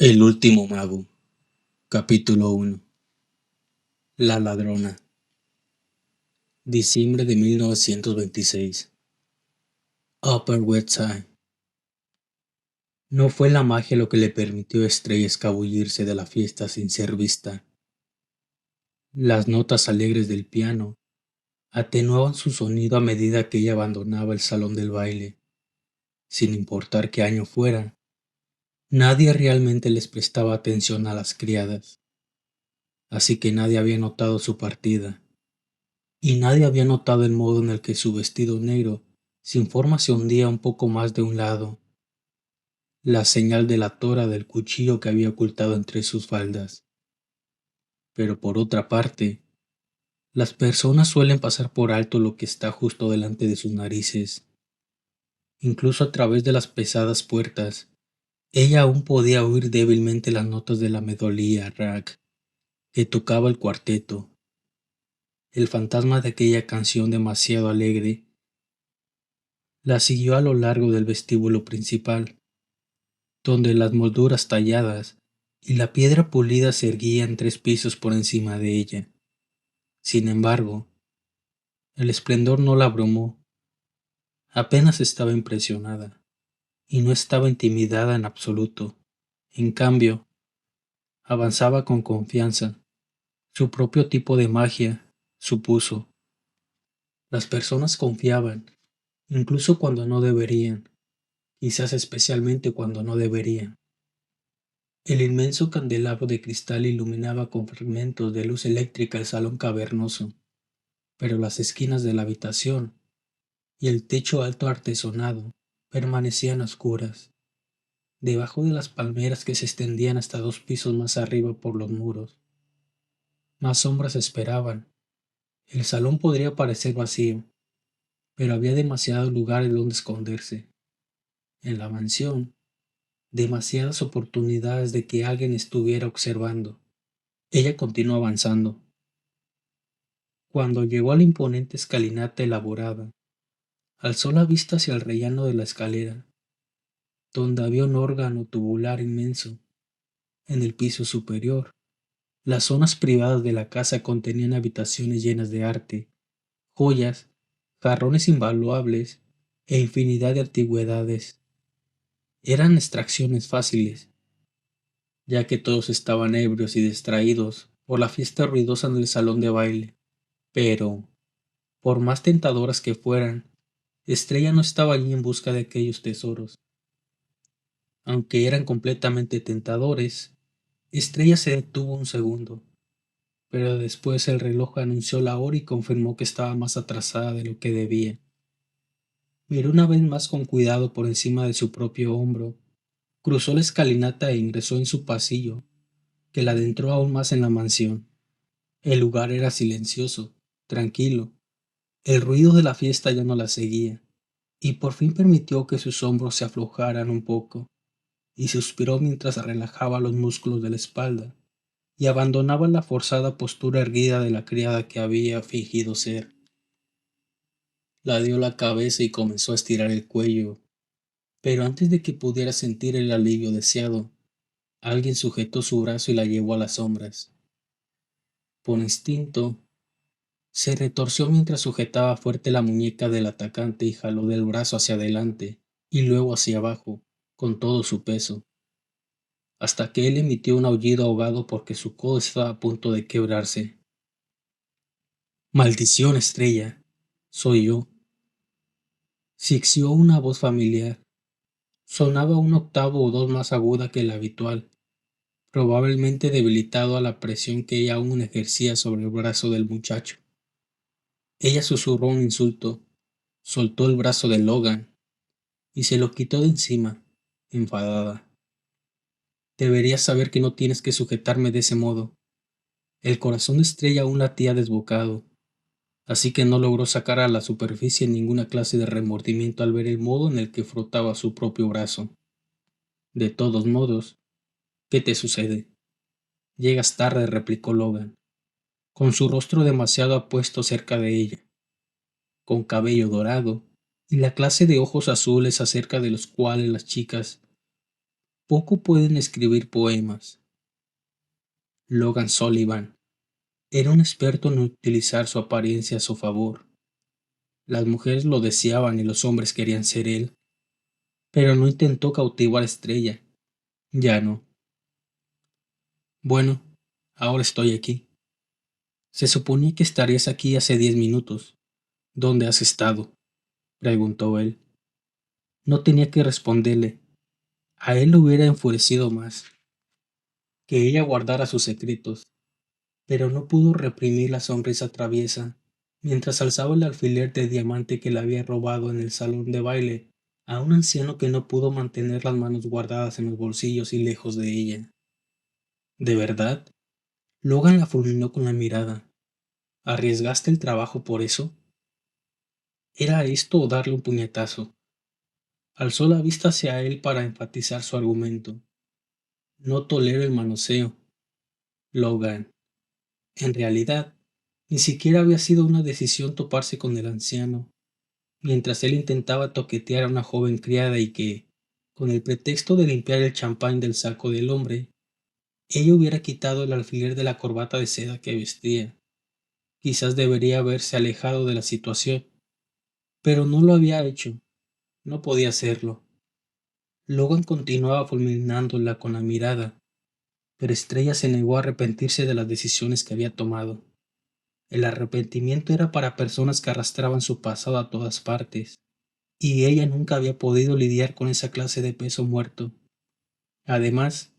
El último mago, capítulo 1. La ladrona. Diciembre de 1926. Upper West Side. No fue la magia lo que le permitió a Estrella escabullirse de la fiesta sin ser vista. Las notas alegres del piano atenuaban su sonido a medida que ella abandonaba el salón del baile. Sin importar qué año fuera, nadie realmente les prestaba atención a las criadas, así que nadie había notado su partida. Y nadie había notado el modo en el que su vestido negro sin forma se hundía un poco más de un lado, la señal de la tora del cuchillo que había ocultado entre sus faldas. Pero por otra parte, las personas suelen pasar por alto lo que está justo delante de sus narices. Incluso a través de las pesadas puertas, ella aún podía oír débilmente las notas de la melodía rag que tocaba el cuarteto. El fantasma de aquella canción demasiado alegre la siguió a lo largo del vestíbulo principal, donde las molduras talladas y la piedra pulida se erguían 3 pisos por encima de ella. Sin embargo, el esplendor no la abrumó, apenas estaba impresionada, y no estaba intimidada en absoluto. En cambio, avanzaba con confianza. Su propio tipo de magia, supuso. Las personas confiaban, incluso cuando no deberían, quizás especialmente cuando no deberían. El inmenso candelabro de cristal iluminaba con fragmentos de luz eléctrica el salón cavernoso, pero las esquinas de la habitación y el techo alto artesonado permanecían oscuras, debajo de las palmeras que se extendían hasta 2 pisos más arriba por los muros. Más sombras esperaban. El salón podría parecer vacío, pero había demasiados lugares donde esconderse. En la mansión, demasiadas oportunidades de que alguien estuviera observando. Ella continuó avanzando. Cuando llegó a la imponente escalinata elaborada, alzó la vista hacia el rellano de la escalera, donde había un órgano tubular inmenso. En el piso superior, las zonas privadas de la casa contenían habitaciones llenas de arte, joyas, jarrones invaluables e infinidad de antigüedades. Eran extracciones fáciles, ya que todos estaban ebrios y distraídos por la fiesta ruidosa en el salón de baile. Pero, por más tentadoras que fueran, Estrella no estaba allí en busca de aquellos tesoros. Aunque eran completamente tentadores, Estrella se detuvo un segundo, pero después el reloj anunció la hora y confirmó que estaba más atrasada de lo que debía. Miró una vez más con cuidado por encima de su propio hombro, cruzó la escalinata e ingresó en su pasillo, que la adentró aún más en la mansión. El lugar era silencioso, tranquilo. El ruido de la fiesta ya no la seguía, y por fin permitió que sus hombros se aflojaran un poco, y suspiró mientras relajaba los músculos de la espalda y abandonaba la forzada postura erguida de la criada que había fingido ser. Ladeó la cabeza y comenzó a estirar el cuello, pero antes de que pudiera sentir el alivio deseado, alguien sujetó su brazo y la llevó a las sombras. Por instinto, se retorció mientras sujetaba fuerte la muñeca del atacante y jaló del brazo hacia adelante y luego hacia abajo, con todo su peso, hasta que él emitió un aullido ahogado porque su codo estaba a punto de quebrarse. «Maldición, Estrella, soy yo», sixió una voz familiar. Sonaba un octavo o dos más aguda que la habitual, probablemente debilitado a la presión que ella aún ejercía sobre el brazo del muchacho. Ella susurró un insulto, soltó el brazo de Logan y se lo quitó de encima, enfadada. «Deberías saber que no tienes que sujetarme de ese modo». El corazón de Estrella aún latía desbocado, así que no logró sacar a la superficie ninguna clase de remordimiento al ver el modo en el que frotaba su propio brazo. «De todos modos, ¿qué te sucede?». «Llegas tarde», replicó Logan, con su rostro demasiado apuesto cerca de ella, con cabello dorado y la clase de ojos azules acerca de los cuales las chicas Poco pueden escribir poemas. Logan Sullivan era un experto en utilizar su apariencia a su favor. Las mujeres lo deseaban y los hombres querían ser él, pero no intentó cautivar a Estrella. Ya no. Bueno, ahora estoy aquí. Se suponía que estarías aquí hace 10 minutos. ¿Dónde has estado?, preguntó él. No tenía que responderle. A él le hubiera enfurecido más que ella guardara sus secretos, pero no pudo reprimir la sonrisa traviesa mientras alzaba el alfiler de diamante que le había robado en el salón de baile a un anciano que no pudo mantener las manos guardadas en los bolsillos y lejos de ella. ¿De verdad? Logan la fulminó con la mirada. ¿Arriesgaste el trabajo por eso? ¿Era esto o darle un puñetazo? Alzó la vista hacia él para enfatizar su argumento. No tolero el manoseo, Logan. En realidad, ni siquiera había sido una decisión toparse con el anciano, mientras él intentaba toquetear a una joven criada y que, con el pretexto de limpiar el champán del saco del hombre, ella hubiera quitado el alfiler de la corbata de seda que vestía. Quizás debería haberse alejado de la situación, pero no lo había hecho. No podía hacerlo. Logan continuaba fulminándola con la mirada, pero Estrella se negó a arrepentirse de las decisiones que había tomado. El arrepentimiento era para personas que arrastraban su pasado a todas partes, y ella nunca había podido lidiar con esa clase de peso muerto. Además,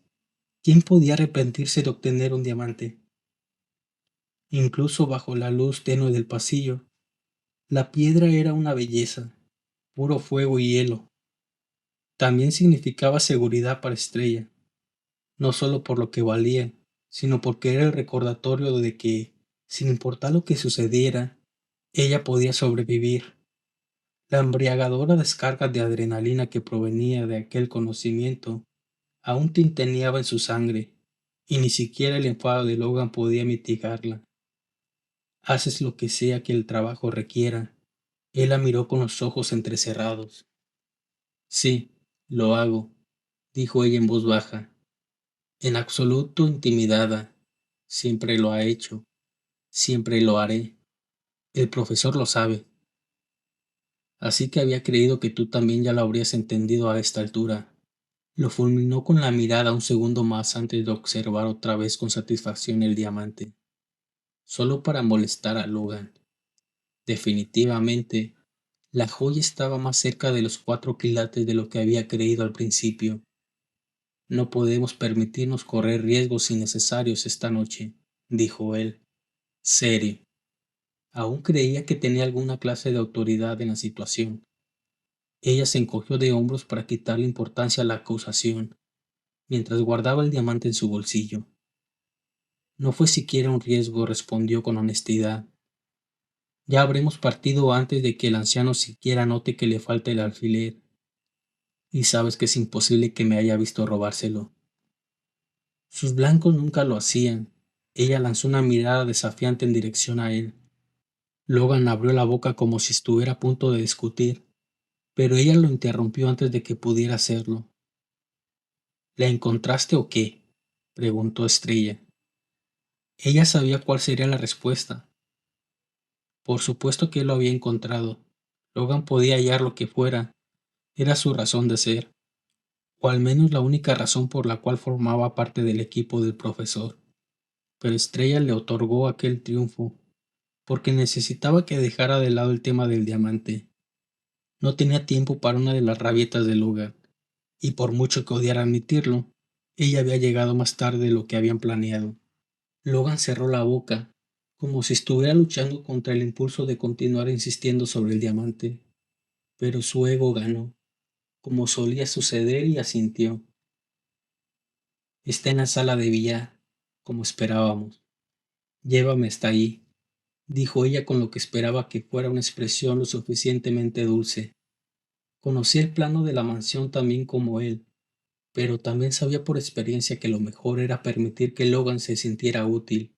¿quién podía arrepentirse de obtener un diamante? Incluso bajo la luz tenue del pasillo, la piedra era una belleza, puro fuego y hielo. También significaba seguridad para Estrella, no solo por lo que valía, sino porque era el recordatorio de que, sin importar lo que sucediera, ella podía sobrevivir. La embriagadora descarga de adrenalina que provenía de aquel conocimiento aún tintineaba en su sangre, y ni siquiera el enfado de Logan podía mitigarla. Haces lo que sea que el trabajo requiera. Él la miró con los ojos entrecerrados. Sí, lo hago, dijo ella en voz baja, en absoluto intimidada. Siempre lo ha hecho, siempre lo haré. El profesor lo sabe. Así que había creído que tú también ya lo habrías entendido a esta altura. Lo fulminó con la mirada un segundo más antes de observar otra vez con satisfacción el diamante, solo para molestar a Logan. Definitivamente, la joya estaba más cerca de los 4 quilates de lo que había creído al principio. No podemos permitirnos correr riesgos innecesarios esta noche, dijo él, serio. Aún creía que tenía alguna clase de autoridad en la situación. Ella se encogió de hombros para quitarle importancia a la acusación, mientras guardaba el diamante en su bolsillo. No fue siquiera un riesgo, respondió con honestidad. Ya habremos partido antes de que el anciano siquiera note que le falta el alfiler, y sabes que es imposible que me haya visto robárselo. Sus blancos nunca lo hacían. Ella lanzó una mirada desafiante en dirección a él. Logan abrió la boca como si estuviera a punto de discutir, pero ella lo interrumpió antes de que pudiera hacerlo. ¿La encontraste o qué?, preguntó Estrella. Ella sabía cuál sería la respuesta. Por supuesto que lo había encontrado. Logan podía hallar lo que fuera. Era su razón de ser, o al menos la única razón por la cual formaba parte del equipo del profesor. Pero Estrella le otorgó aquel triunfo, porque necesitaba que dejara de lado el tema del diamante. No tenía tiempo para una de las rabietas de Logan, y por mucho que odiara admitirlo, ella había llegado más tarde de lo que habían planeado. Logan cerró la boca, como si estuviera luchando contra el impulso de continuar insistiendo sobre el diamante, pero su ego ganó, como solía suceder, y asintió. Está en la sala de billar, como esperábamos. Llévame hasta allí, dijo ella con lo que esperaba que fuera una expresión lo suficientemente dulce. Conocía el plano de la mansión tan bien como él, pero también sabía por experiencia que lo mejor era permitir que Logan se sintiera útil,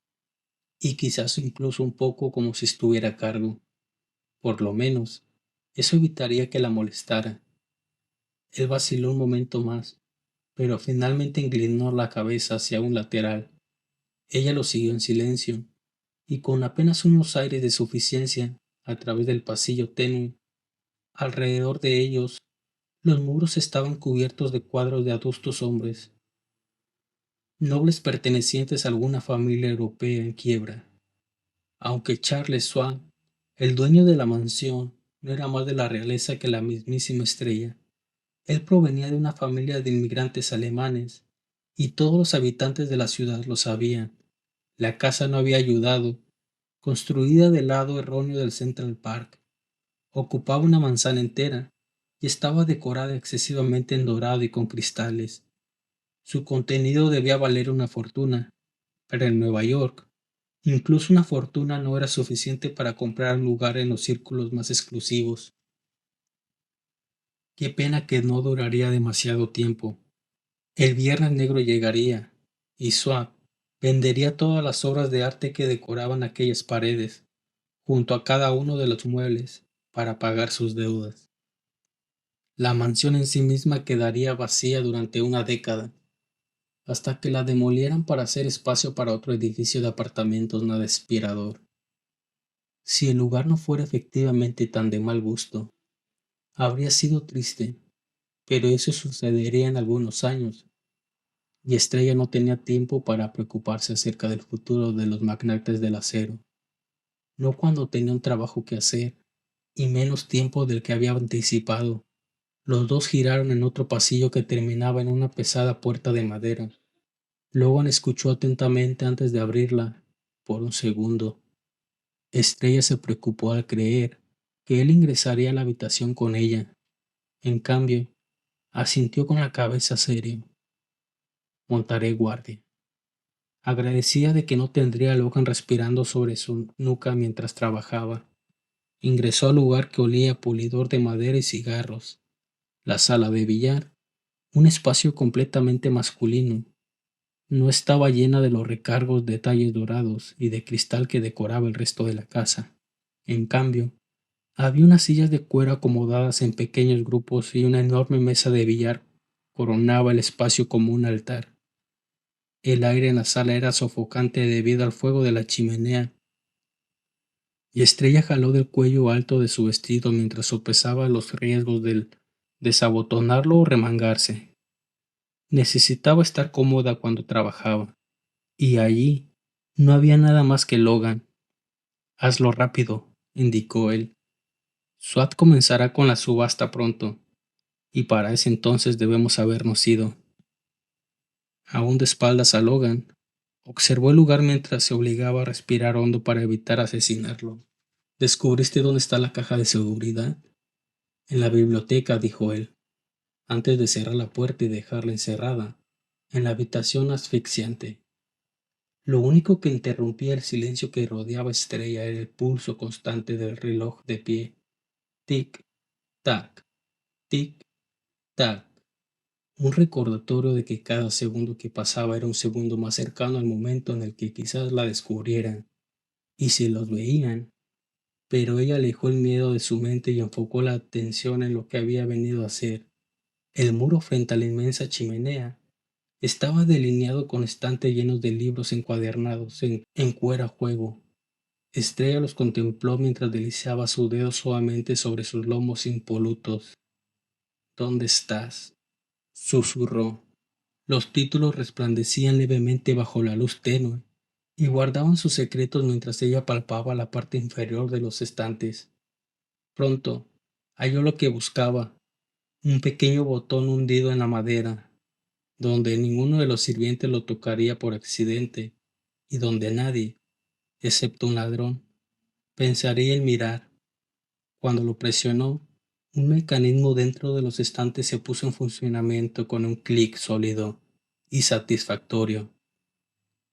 y quizás incluso un poco como si estuviera a cargo. Por lo menos, eso evitaría que la molestara. Él vaciló un momento más, pero finalmente inclinó la cabeza hacia un lateral. Ella lo siguió en silencio, y con apenas unos aires de suficiencia, a través del pasillo tenue. Alrededor de ellos, los muros estaban cubiertos de cuadros de adustos hombres, nobles pertenecientes a alguna familia europea en quiebra. Aunque Charles Schwab, el dueño de la mansión, no era más de la realeza que la mismísima estrella. Él provenía de una familia de inmigrantes alemanes, y todos los habitantes de la ciudad lo sabían. La casa no había ayudado, construida del lado erróneo del Central Park. Ocupaba una manzana entera y estaba decorada excesivamente en dorado y con cristales. Su contenido debía valer una fortuna, pero en Nueva York, incluso una fortuna no era suficiente para comprar un lugar en los círculos más exclusivos. Qué pena que no duraría demasiado tiempo. El Viernes Negro llegaría, y Swab vendería todas las obras de arte que decoraban aquellas paredes, junto a cada uno de los muebles, para pagar sus deudas. La mansión en sí misma quedaría vacía durante una década, hasta que la demolieran para hacer espacio para otro edificio de apartamentos nada inspirador. Si el lugar no fuera efectivamente tan de mal gusto, habría sido triste, pero eso sucedería en algunos años, y Estrella no tenía tiempo para preocuparse acerca del futuro de los magnates del acero, no cuando tenía un trabajo que hacer, y menos tiempo del que había anticipado. Los dos giraron en otro pasillo que terminaba en una pesada puerta de madera. Logan escuchó atentamente antes de abrirla. Por un segundo, Estrella se preocupó al creer que él ingresaría a la habitación con ella. En cambio, asintió con la cabeza serio. Montaré guardia. Agradecida de que no tendría a Logan respirando sobre su nuca mientras trabajaba. Ingresó al lugar que olía a pulidor de madera y cigarros. La sala de billar, un espacio completamente masculino, no estaba llena de los recargos de detalles dorados y de cristal que decoraba el resto de la casa. En cambio, había unas sillas de cuero acomodadas en pequeños grupos y una enorme mesa de billar coronaba el espacio como un altar. El aire en la sala era sofocante debido al fuego de la chimenea, y Estrella jaló del cuello alto de su vestido mientras sopesaba los riesgos del desabotonarlo o remangarse. Necesitaba estar cómoda cuando trabajaba, y allí no había nada más que Logan. Hazlo rápido, indicó él. SWAT comenzará con la subasta pronto, y para ese entonces debemos habernos ido. Aún de espaldas a Logan, observó el lugar mientras se obligaba a respirar hondo para evitar asesinarlo. ¿Descubriste dónde está la caja de seguridad? En la biblioteca, dijo él, antes de cerrar la puerta y dejarla encerrada, en la habitación asfixiante. Lo único que interrumpía el silencio que rodeaba a Estrella era el pulso constante del reloj de pie. Tic-tac, tic-tac. Un recordatorio de que cada segundo que pasaba era un segundo más cercano al momento en el que quizás la descubrieran. Y si los veían. Pero ella alejó el miedo de su mente y enfocó la atención en lo que había venido a hacer. El muro frente a la inmensa chimenea estaba delineado con estantes llenos de libros encuadernados en cuero a juego. Estrella los contempló mientras deslizaba su dedo suavemente sobre sus lomos impolutos. ¿Dónde estás? Susurró. Los títulos resplandecían levemente bajo la luz tenue y guardaban sus secretos mientras ella palpaba la parte inferior de los estantes. Pronto halló lo que buscaba, un pequeño botón hundido en la madera, donde ninguno de los sirvientes lo tocaría por accidente y donde nadie, excepto un ladrón, pensaría en mirar. Cuando lo presionó, un mecanismo dentro de los estantes se puso en funcionamiento con un clic sólido y satisfactorio,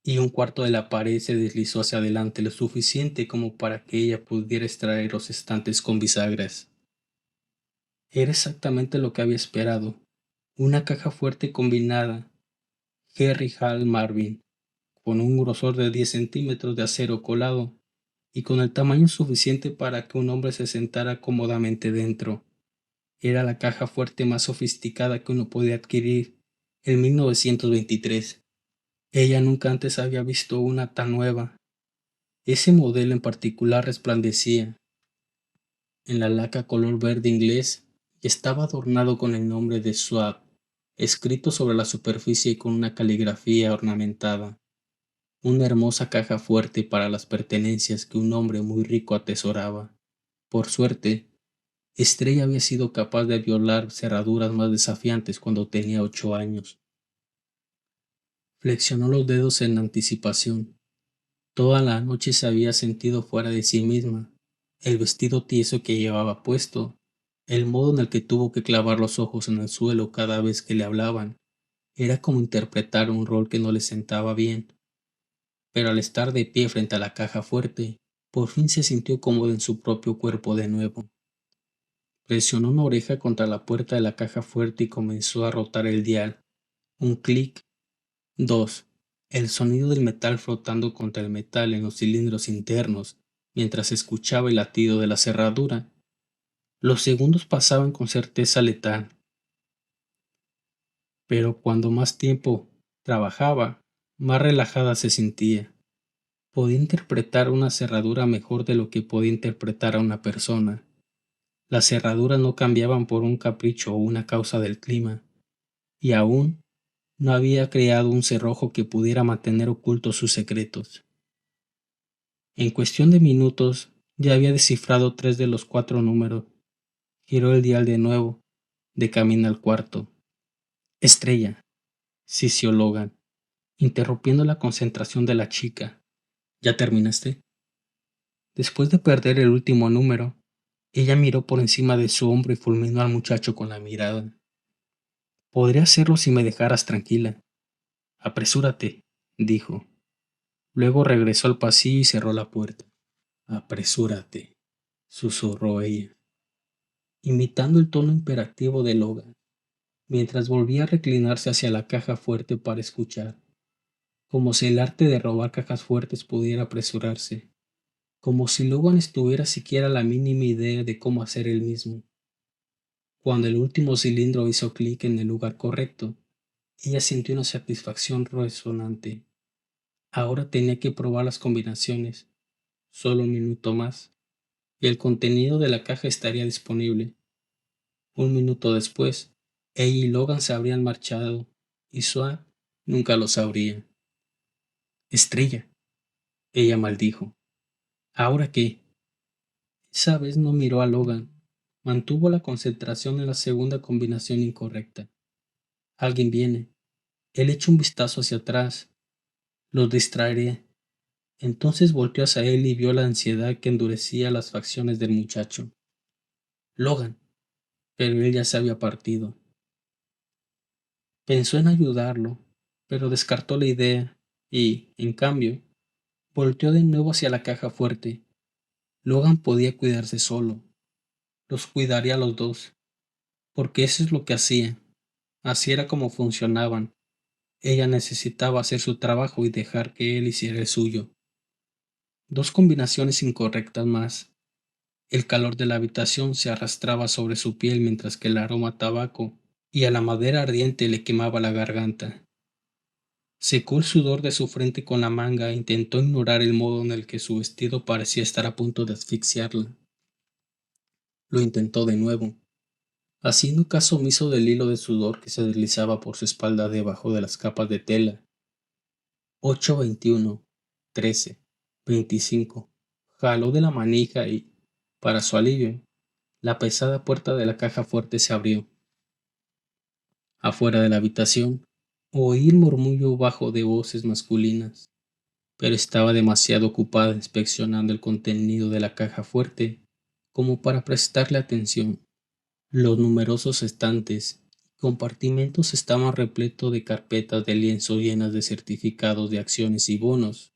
y un cuarto de la pared se deslizó hacia adelante lo suficiente como para que ella pudiera extraer los estantes con bisagras. Era exactamente lo que había esperado, una caja fuerte combinada Henry Hall Marvin, con un grosor de 10 centímetros de acero colado y con el tamaño suficiente para que un hombre se sentara cómodamente dentro. Era la caja fuerte más sofisticada que uno podía adquirir en 1923. Ella nunca antes había visto una tan nueva. Ese modelo en particular resplandecía en la laca color verde inglés y estaba adornado con el nombre de Swab, escrito sobre la superficie con una caligrafía ornamentada. Una hermosa caja fuerte para las pertenencias que un hombre muy rico atesoraba. Por suerte, Estrella había sido capaz de violar cerraduras más desafiantes cuando tenía 8 años. Flexionó los dedos en anticipación. Toda la noche se había sentido fuera de sí misma. El vestido tieso que llevaba puesto, el modo en el que tuvo que clavar los ojos en el suelo cada vez que le hablaban, era como interpretar un rol que no le sentaba bien. Pero al estar de pie frente a la caja fuerte, por fin se sintió cómodo en su propio cuerpo de nuevo. Presionó una oreja contra la puerta de la caja fuerte y comenzó a rotar el dial. Un clic, dos. El sonido del metal frotando contra el metal en los cilindros internos, mientras escuchaba el latido de la cerradura. Los segundos pasaban con certeza letal, pero cuando más tiempo trabajaba, más relajada se sentía. Podía interpretar una cerradura mejor de lo que podía interpretar a una persona. Las cerraduras no cambiaban por un capricho o una causa del clima, y aún no había creado un cerrojo que pudiera mantener ocultos sus secretos. En cuestión de minutos ya había descifrado 3 de los 4 números. Giró el dial de nuevo, de camino al cuarto. Estrella, sisió Logan, interrumpiendo la concentración de la chica. ¿Ya terminaste? Después de perder el último número, ella miró por encima de su hombro y fulminó al muchacho con la mirada. Podría hacerlo si me dejaras tranquila. Apresúrate, dijo. Luego regresó al pasillo y cerró la puerta. Apresúrate, susurró ella, imitando el tono imperativo de Logan, mientras volvía a reclinarse hacia la caja fuerte para escuchar, como si el arte de robar cajas fuertes pudiera apresurarse, como si Logan estuviera siquiera la mínima idea de cómo hacer el mismo. Cuando el último cilindro hizo clic en el lugar correcto, ella sintió una satisfacción resonante. Ahora tenía que probar las combinaciones. Solo un minuto más, y el contenido de la caja estaría disponible. Un minuto después, ella y Logan se habrían marchado, y Swan nunca lo sabría. Estrella, ella maldijo. ¿Ahora qué? Esa vez no miró a Logan. Mantuvo la concentración en la segunda combinación incorrecta. Alguien viene. Él echó un vistazo hacia atrás. Los distraeré. Entonces volteó hacia él y vio la ansiedad que endurecía las facciones del muchacho. Logan. Pero él ya se había partido. Pensó en ayudarlo, pero descartó la idea y, en cambio, volteó de nuevo hacia la caja fuerte. Logan podía cuidarse solo. Los cuidaría a los dos, porque eso es lo que hacía. Así era como funcionaban. Ella necesitaba hacer su trabajo y dejar que él hiciera el suyo. 2 combinaciones incorrectas más. El calor de la habitación se arrastraba sobre su piel mientras que el aroma a tabaco y a la madera ardiente le quemaba la garganta. Secó el sudor de su frente con la manga e intentó ignorar el modo en el que su vestido parecía estar a punto de asfixiarla. Lo intentó de nuevo, haciendo caso omiso del hilo de sudor que se deslizaba por su espalda debajo de las capas de tela. 8, 21, 13, 25. Jaló de la manija y, para su alivio, la pesada puerta de la caja fuerte se abrió. Afuera de la habitación, oí el murmullo bajo de voces masculinas, pero estaba demasiado ocupada inspeccionando el contenido de la caja fuerte como para prestarle atención. Los numerosos estantes y compartimentos estaban repletos de carpetas de lienzo llenas de certificados de acciones y bonos,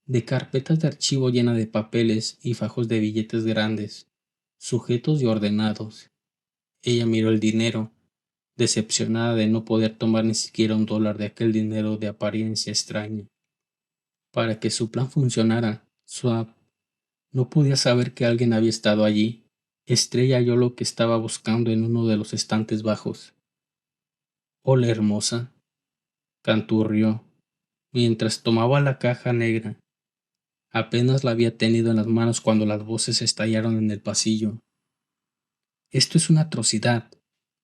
de carpetas de archivo llenas de papeles y fajos de billetes grandes, sujetos y ordenados. Ella miró el dinero, decepcionada de no poder tomar ni siquiera $1 de aquel dinero de apariencia extraña. Para que su plan funcionara, Swab no podía saber que alguien había estado allí. Estrella halló lo que estaba buscando en uno de los estantes bajos. Hola, hermosa, canturrió, mientras tomaba la caja negra. Apenas la había tenido en las manos cuando las voces estallaron en el pasillo. Esto es una atrocidad.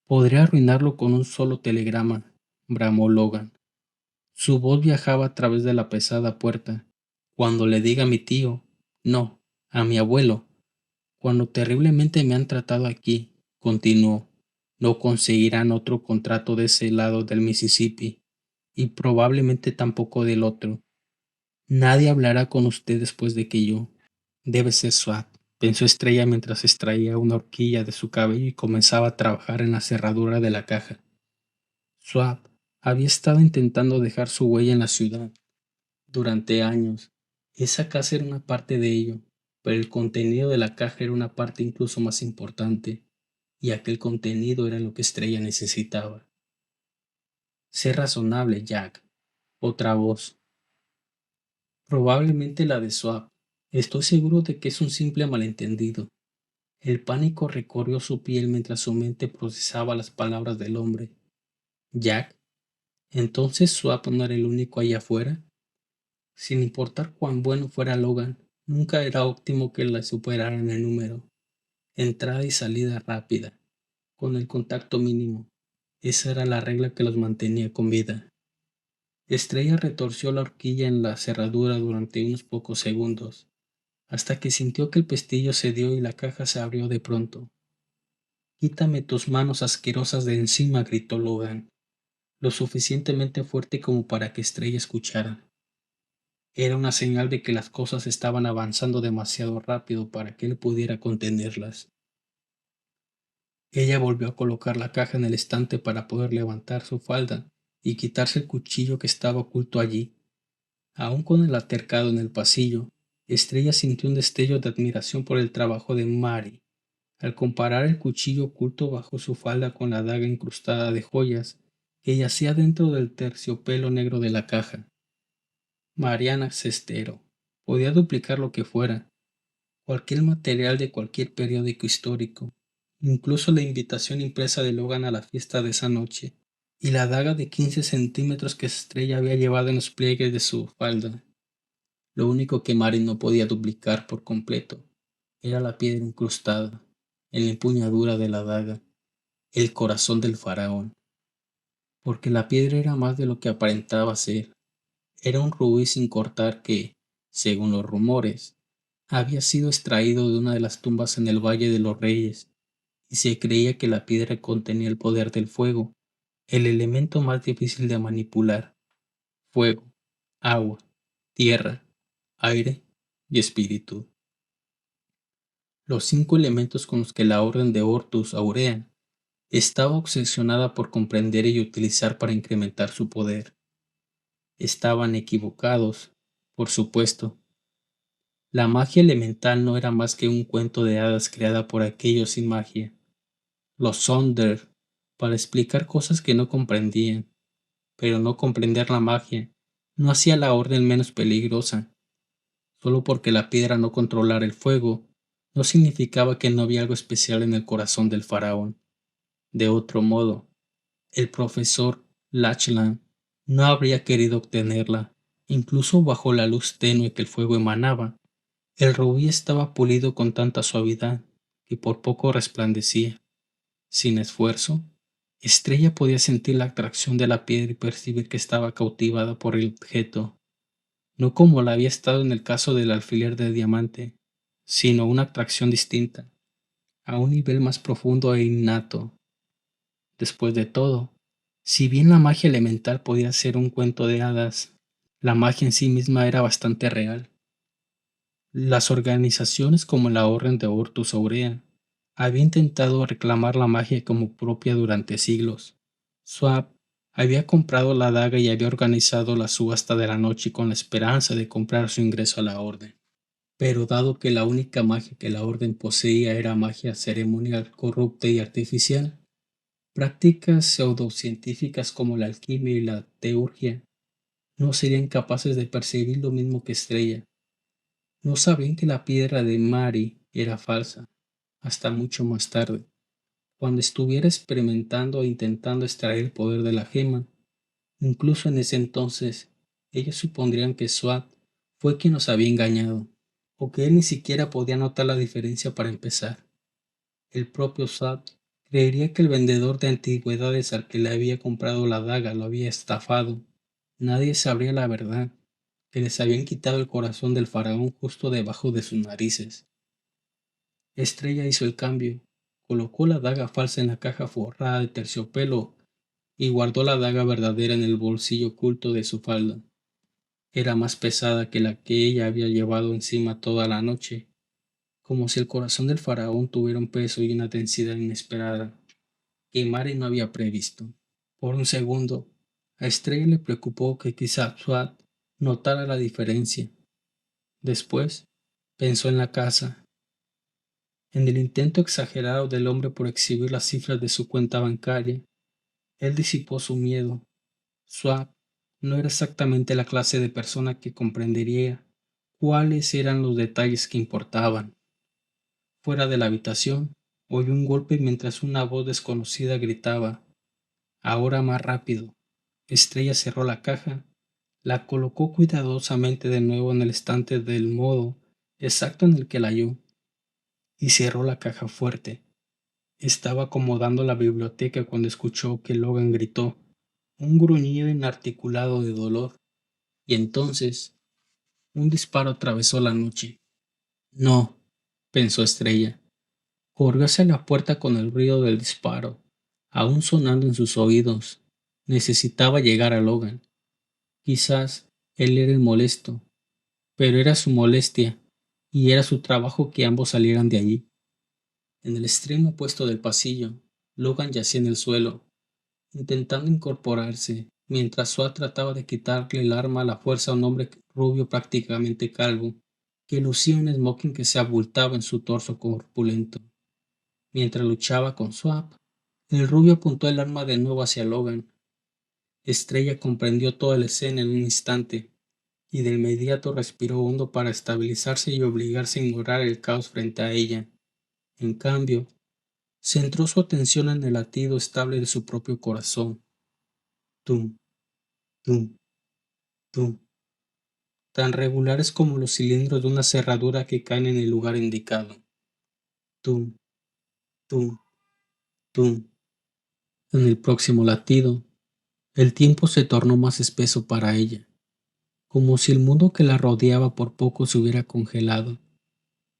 Podría arruinarlo con un solo telegrama, bramó Logan. Su voz viajaba a través de la pesada puerta. Cuando le diga a mi tío, no, a mi abuelo, cuando terriblemente me han tratado aquí, continuó, no conseguirán otro contrato de ese lado del Mississippi, y probablemente tampoco del otro. Nadie hablará con usted después de que yo. Debe ser Swat, pensó Estrella mientras extraía una horquilla de su cabello y comenzaba a trabajar en la cerradura de la caja. Swat había estado intentando dejar su huella en la ciudad durante años. Esa casa era una parte de ello, pero el contenido de la caja era una parte incluso más importante, y aquel contenido era lo que Estrella necesitaba. Sé razonable, Jack. Otra voz. Probablemente la de Swap. Estoy seguro de que es un simple malentendido. El pánico recorrió su piel mientras su mente procesaba las palabras del hombre. Jack, ¿entonces Swap no era el único allá afuera? Sin importar cuán bueno fuera Logan, nunca era óptimo que la superaran en número. Entrada y salida rápida, con el contacto mínimo. Esa era la regla que los mantenía con vida. Estrella retorció la horquilla en la cerradura durante unos pocos segundos, hasta que sintió que el pestillo cedió y la caja se abrió de pronto. «Quítame tus manos asquerosas de encima», gritó Logan, lo suficientemente fuerte como para que Estrella escuchara. Era una señal de que las cosas estaban avanzando demasiado rápido para que él pudiera contenerlas. Ella volvió a colocar la caja en el estante para poder levantar su falda y quitarse el cuchillo que estaba oculto allí. Aún con el altercado en el pasillo, Estrella sintió un destello de admiración por el trabajo de Mary, al comparar el cuchillo oculto bajo su falda con la daga incrustada de joyas que yacía dentro del terciopelo negro de la caja. Mariana Cestero. Podía duplicar lo que fuera, cualquier material de cualquier periódico histórico, incluso la invitación impresa de Logan a la fiesta de esa noche, y la daga de 15 centímetros que Estrella había llevado en los pliegues de su falda. Lo único que Mary no podía duplicar por completo era la piedra incrustada en la empuñadura de la daga, el corazón del faraón, porque la piedra era más de lo que aparentaba ser. Era un rubí sin cortar que, según los rumores, había sido extraído de una de las tumbas en el Valle de los Reyes, y se creía que la piedra contenía el poder del fuego, el elemento más difícil de manipular: fuego, agua, tierra, aire y espíritu. Los 5 elementos con los que la Orden de Hortus Aurea estaba obsesionada por comprender y utilizar para incrementar su poder. Estaban equivocados, por supuesto. La magia elemental no era más que un cuento de hadas creada por aquellos sin magia, los Sonder, para explicar cosas que no comprendían. Pero no comprender la magia no hacía la orden menos peligrosa. Solo porque la piedra no controlara el fuego, no significaba que no había algo especial en el corazón del faraón. De otro modo, el profesor Lachlan no habría querido obtenerla. Incluso bajo la luz tenue que el fuego emanaba, el rubí estaba pulido con tanta suavidad que por poco resplandecía. Sin esfuerzo, Estrella podía sentir la atracción de la piedra y percibir que estaba cautivada por el objeto, no como la había estado en el caso del alfiler de diamante, sino una atracción distinta, a un nivel más profundo e innato. Después de todo, si bien la magia elemental podía ser un cuento de hadas, la magia en sí misma era bastante real. Las organizaciones como la Orden de Hortus Aurea había intentado reclamar la magia como propia durante siglos. Swab había comprado la daga y había organizado la subasta de la noche con la esperanza de comprar su ingreso a la orden. Pero dado que la única magia que la orden poseía era magia ceremonial corrupta y artificial, prácticas pseudocientíficas como la alquimia y la teurgia no serían capaces de percibir lo mismo que Estrella. No sabían que la piedra de Mari era falsa, hasta mucho más tarde, cuando estuviera experimentando e intentando extraer el poder de la gema. Incluso en ese entonces, ellos supondrían que Swat fue quien los había engañado, o que él ni siquiera podía notar la diferencia para empezar. El propio Swat creería que el vendedor de antigüedades al que le había comprado la daga lo había estafado. Nadie sabría la verdad, que les habían quitado el corazón del faraón justo debajo de sus narices. Estrella hizo el cambio, colocó la daga falsa en la caja forrada de terciopelo y guardó la daga verdadera en el bolsillo oculto de su falda. Era más pesada que la que ella había llevado encima toda la noche, como si el corazón del faraón tuviera un peso y una densidad inesperada que Mary no había previsto. Por un segundo, a Estrella le preocupó que quizá Swat notara la diferencia. Después, pensó en la casa, en el intento exagerado del hombre por exhibir las cifras de su cuenta bancaria. Él disipó su miedo. Swat no era exactamente la clase de persona que comprendería cuáles eran los detalles que importaban. Fuera de la habitación, oyó un golpe mientras una voz desconocida gritaba: «Ahora más rápido». Estrella cerró la caja, la colocó cuidadosamente de nuevo en el estante del modo exacto en el que la halló, y cerró la caja fuerte. Estaba acomodando la biblioteca cuando escuchó que Logan gritó, un gruñido inarticulado de dolor, y entonces un disparo atravesó la noche. No, pensó Estrella. Corrió hacia la puerta con el ruido del disparo, aún sonando en sus oídos. Necesitaba llegar a Logan. Quizás él era el molesto, pero era su molestia, y era su trabajo que ambos salieran de allí. En el extremo opuesto del pasillo, Logan yacía en el suelo, intentando incorporarse, mientras Swat trataba de quitarle el arma a la fuerza a un hombre rubio prácticamente calvo, que lucía un smoking que se abultaba en su torso corpulento. Mientras luchaba con Swat, el rubio apuntó el arma de nuevo hacia Logan. Estrella comprendió toda la escena en un instante, y de inmediato respiró hondo para estabilizarse y obligarse a ignorar el caos frente a ella. En cambio, centró su atención en el latido estable de su propio corazón. Tum, tum, tum, tan regulares como los cilindros de una cerradura que caen en el lugar indicado. Tum, tum, tum. En el próximo latido, el tiempo se tornó más espeso para ella, como si el mundo que la rodeaba por poco se hubiera congelado.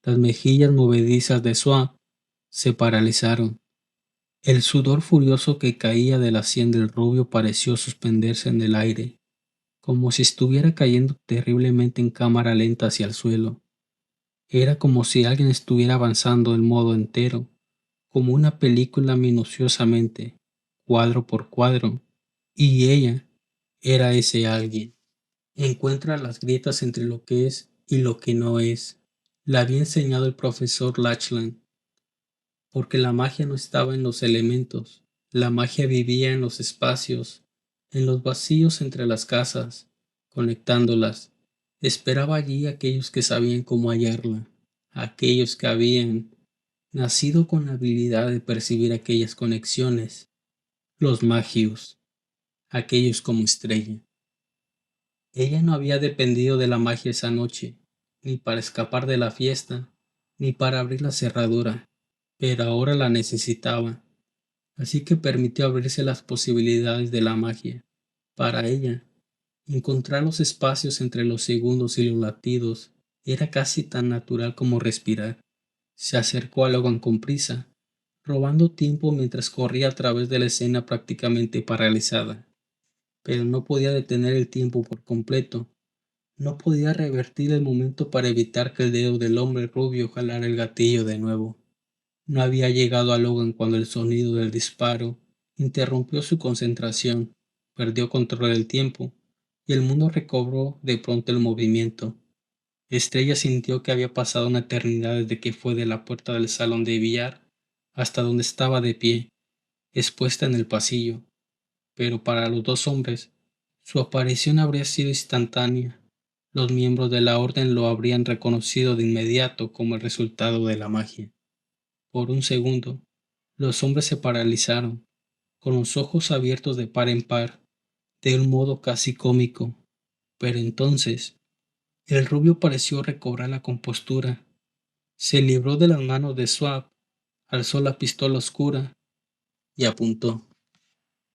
Las mejillas movedizas de Swab se paralizaron. El sudor furioso que caía de la sien del rubio pareció suspenderse en el aire, como si estuviera cayendo terriblemente en cámara lenta hacia el suelo. Era como si alguien estuviera avanzando el modo entero, como una película minuciosamente, cuadro por cuadro, y ella era ese alguien. Encuentra las grietas entre lo que es y lo que no es. Le había enseñado el profesor Lachlan, porque la magia no estaba en los elementos, la magia vivía en los espacios, en los vacíos entre las casas, conectándolas. Esperaba allí a aquellos que sabían cómo hallarla, a aquellos que habían nacido con la habilidad de percibir aquellas conexiones, los magios, aquellos como Estrella. Ella no había dependido de la magia esa noche, ni para escapar de la fiesta, ni para abrir la cerradura, pero ahora la necesitaba, así que permitió abrirse las posibilidades de la magia. Para ella, encontrar los espacios entre los segundos y los latidos era casi tan natural como respirar. Se acercó a Logan con prisa, robando tiempo mientras corría a través de la escena prácticamente paralizada, pero no podía detener el tiempo por completo. No podía revertir el momento para evitar que el dedo del hombre rubio jalara el gatillo de nuevo. No había llegado a Logan cuando el sonido del disparo interrumpió su concentración, perdió control del tiempo, y el mundo recobró de pronto el movimiento. Estrella sintió que había pasado una eternidad desde que fue de la puerta del salón de billar hasta donde estaba de pie, expuesta en el pasillo, pero para los dos hombres, su aparición habría sido instantánea. Los miembros de la orden lo habrían reconocido de inmediato como el resultado de la magia. Por un segundo, los hombres se paralizaron, con los ojos abiertos de par en par. de un modo casi cómico, pero entonces el rubio pareció recobrar la compostura, se libró de las manos de Swab, alzó la pistola oscura y apuntó.